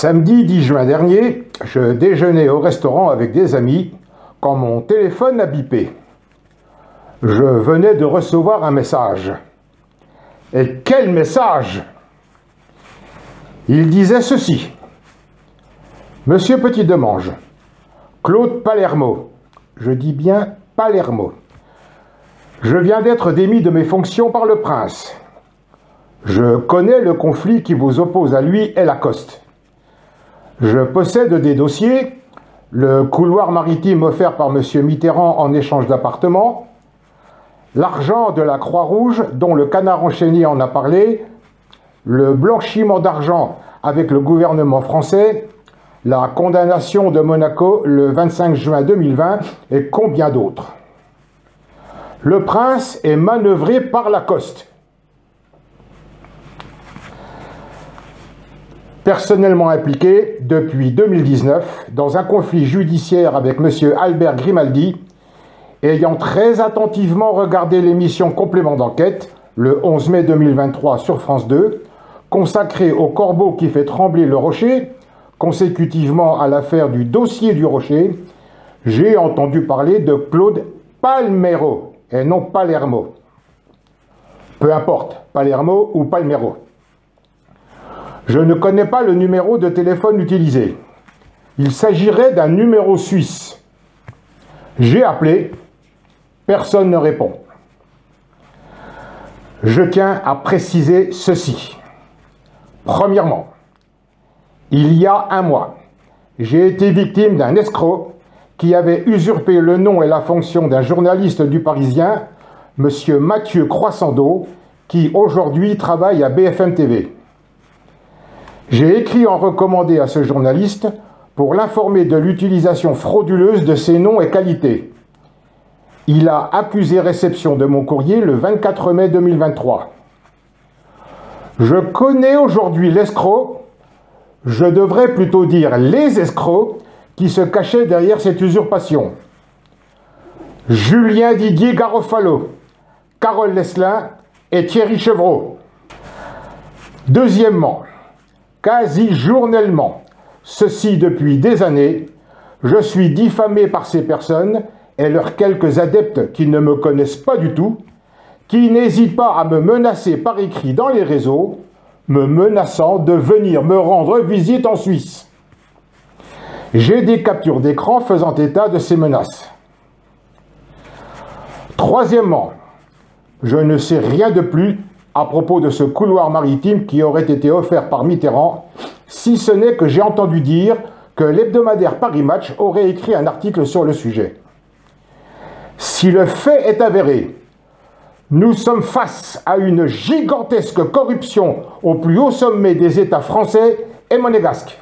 Samedi 10 juin dernier, je déjeunais au restaurant avec des amis quand mon téléphone a bipé. Je venais de recevoir un message. Et quel message! Il disait ceci. Monsieur Petit-Demange, Claude Palermo, je dis bien Palermo, je viens d'être démis de mes fonctions par le prince. Je connais le conflit qui vous oppose à lui et Lacoste. Je possède des dossiers, le couloir maritime offert par M. Mitterrand en échange d'appartements, l'argent de la Croix-Rouge dont le Canard enchaîné en a parlé, le blanchiment d'argent avec le gouvernement français, la condamnation de Monaco le 25 juin 2020 et combien d'autres. Le prince est manœuvré par Lacoste. Personnellement impliqué depuis 2019 dans un conflit judiciaire avec M. Albert Grimaldi, ayant très attentivement regardé l'émission Complément d'enquête, le 11 mai 2023 sur France 2, consacrée au corbeau qui fait trembler le rocher, consécutivement à l'affaire du dossier du rocher, j'ai entendu parler de Claude Palmero et non Palermo. Peu importe, Palermo ou Palmero. Je ne connais pas le numéro de téléphone utilisé. Il s'agirait d'un numéro suisse. J'ai appelé, personne ne répond. Je tiens à préciser ceci. Premièrement, il y a un mois, j'ai été victime d'un escroc qui avait usurpé le nom et la fonction d'un journaliste du Parisien, M. Mathieu Croissando, qui aujourd'hui travaille à BFM TV. J'ai écrit en recommandé à ce journaliste pour l'informer de l'utilisation frauduleuse de ses noms et qualités. Il a accusé réception de mon courrier le 24 mai 2023. Je connais aujourd'hui l'escroc, je devrais plutôt dire les escrocs qui se cachaient derrière cette usurpation. Julien Didier Garofalo, Carole Leslin et Thierry Chevreau. Deuxièmement, quasi journellement, ceci depuis des années, je suis diffamé par ces personnes et leurs quelques adeptes qui ne me connaissent pas du tout, qui n'hésitent pas à me menacer par écrit dans les réseaux, me menaçant de venir me rendre visite en Suisse. J'ai des captures d'écran faisant état de ces menaces. Troisièmement, je ne sais rien de plus à propos de ce couloir maritime qui aurait été offert par Mitterrand, si ce n'est que j'ai entendu dire que l'hebdomadaire Paris Match aurait écrit un article sur le sujet. Si le fait est avéré, nous sommes face à une gigantesque corruption au plus haut sommet des États français et monégasques.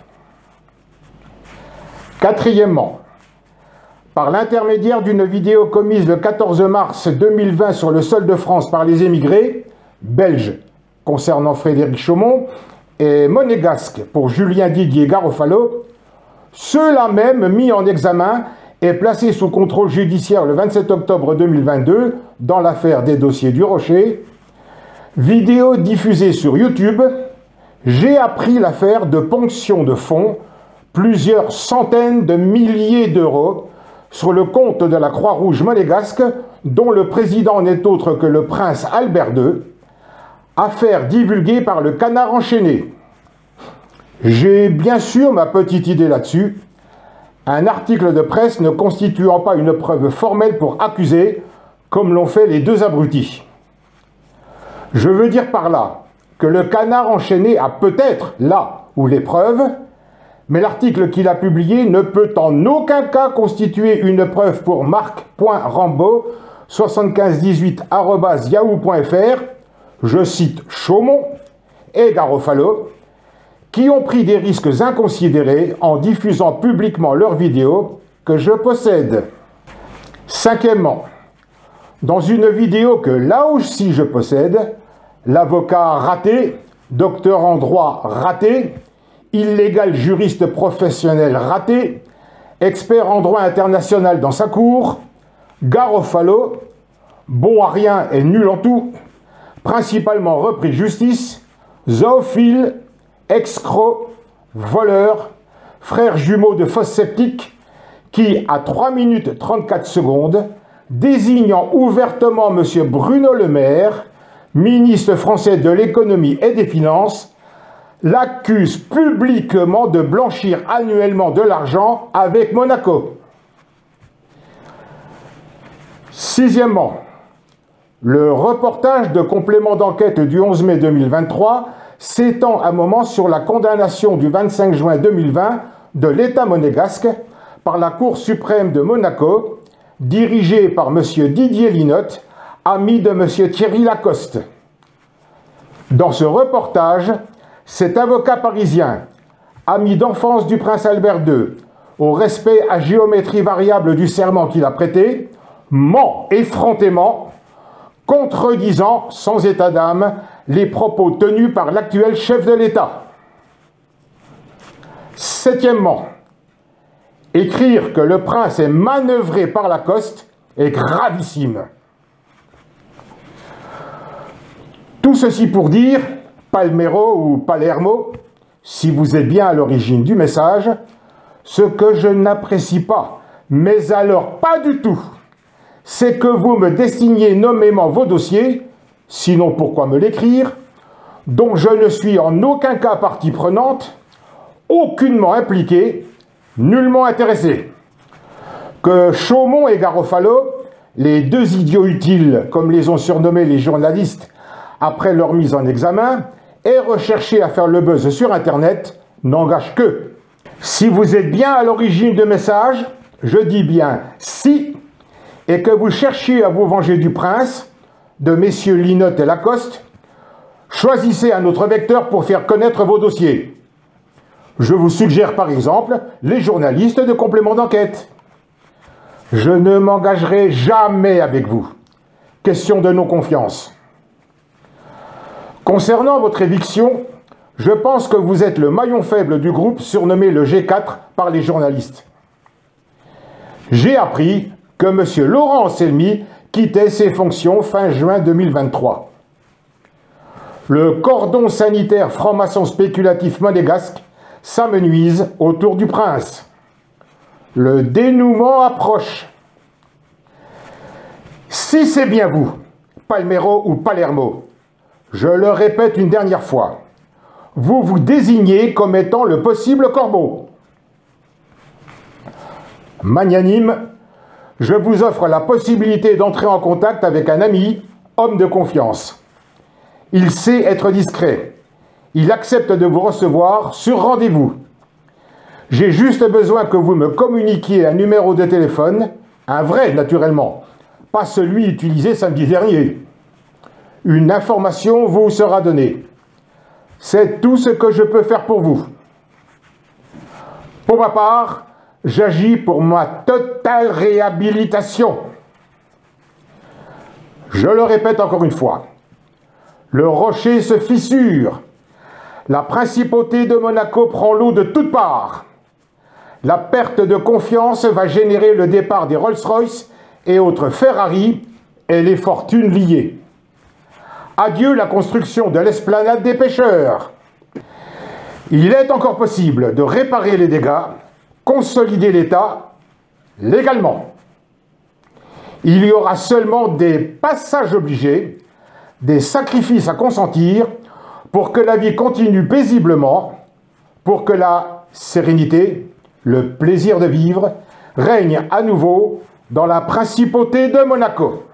Quatrièmement, par l'intermédiaire d'une vidéo commise le 14 mars 2020 sur le sol de France par les émigrés, belges concernant Frédéric Chaumont et monégasques pour Julien Didier Garofalo, ceux-là même mis en examen et placés sous contrôle judiciaire le 27 octobre 2022 dans l'affaire des dossiers du Rocher, vidéo diffusée sur YouTube, j'ai appris l'affaire de ponction de fonds, plusieurs centaines de milliers d'euros, sur le compte de la Croix-Rouge monégasque, dont le président n'est autre que le prince Albert II, affaire divulguée par le Canard enchaîné. J'ai bien sûr ma petite idée là-dessus, un article de presse ne constituant pas une preuve formelle pour accuser, comme l'ont fait les deux abrutis. Je veux dire par là que le Canard enchaîné a peut-être là où les preuves, mais l'article qu'il a publié ne peut en aucun cas constituer une preuve pour marc.rambaud7518@yahoo.fr, je cite Chaumont et Garofalo, qui ont pris des risques inconsidérés en diffusant publiquement leurs vidéos que je possède. Cinquièmement, dans une vidéo que là aussi je possède, l'avocat raté, docteur en droit raté, illégal juriste professionnel raté, expert en droit international dans sa cour, Garofalo, bon à rien et nul en tout, principalement repris justice, zoophile, escroc, voleur, frère jumeau de fosse sceptique, qui, à 3 minutes 34 secondes, désignant ouvertement M. Bruno Le Maire, ministre français de l'économie et des finances, l'accuse publiquement de blanchir annuellement de l'argent avec Monaco. Sixièmement, le reportage de complément d'enquête du 11 mai 2023 s'étend un moment sur la condamnation du 25 juin 2020 de l'État monégasque par la Cour suprême de Monaco, dirigée par M. Didier Linotte, ami de M. Thierry Lacoste. Dans ce reportage, cet avocat parisien, ami d'enfance du prince Albert II, au respect à géométrie variable du serment qu'il a prêté, ment effrontément, contredisant sans état d'âme les propos tenus par l'actuel chef de l'État. Septièmement, écrire que le prince est manœuvré par Lacoste est gravissime. Tout ceci pour dire, Palmero ou Palermo, si vous êtes bien à l'origine du message, ce que je n'apprécie pas, mais alors pas du tout, c'est que vous me destiniez nommément vos dossiers, sinon pourquoi me l'écrire, dont je ne suis en aucun cas partie prenante, aucunement impliqué, nullement intéressé. Que Chaumont et Garofalo, les deux idiots utiles, comme les ont surnommés les journalistes après leur mise en examen, aient recherché à faire le buzz sur Internet, n'engage que. Si vous êtes bien à l'origine de messages, je dis bien si, et que vous cherchiez à vous venger du prince, de messieurs Linotte et Lacoste, choisissez un autre vecteur pour faire connaître vos dossiers. Je vous suggère par exemple les journalistes de complément d'enquête. Je ne m'engagerai jamais avec vous. Question de non-confiance. Concernant votre éviction, je pense que vous êtes le maillon faible du groupe surnommé le G4 par les journalistes. J'ai appris que M. Laurent Anselmi quittait ses fonctions fin juin 2023. Le cordon sanitaire franc-maçon spéculatif monégasque s'amenuise autour du prince. Le dénouement approche. Si c'est bien vous, Palmero ou Palermo, je le répète une dernière fois, vous vous désignez comme étant le possible corbeau. Magnanime, je vous offre la possibilité d'entrer en contact avec un ami, homme de confiance. Il sait être discret. Il accepte de vous recevoir sur rendez-vous. J'ai juste besoin que vous me communiquiez un numéro de téléphone, un vrai naturellement, pas celui utilisé samedi dernier. Une information vous sera donnée. C'est tout ce que je peux faire pour vous. Pour ma part, j'agis pour ma totale réhabilitation. Je le répète encore une fois, le rocher se fissure. La principauté de Monaco prend l'eau de toutes parts. La perte de confiance va générer le départ des Rolls-Royce et autres Ferrari et les fortunes liées. Adieu la construction de l'esplanade des pêcheurs. Il est encore possible de réparer les dégâts, consolider l'État légalement. Il y aura seulement des passages obligés, des sacrifices à consentir pour que la vie continue paisiblement, pour que la sérénité, le plaisir de vivre, règne à nouveau dans la principauté de Monaco.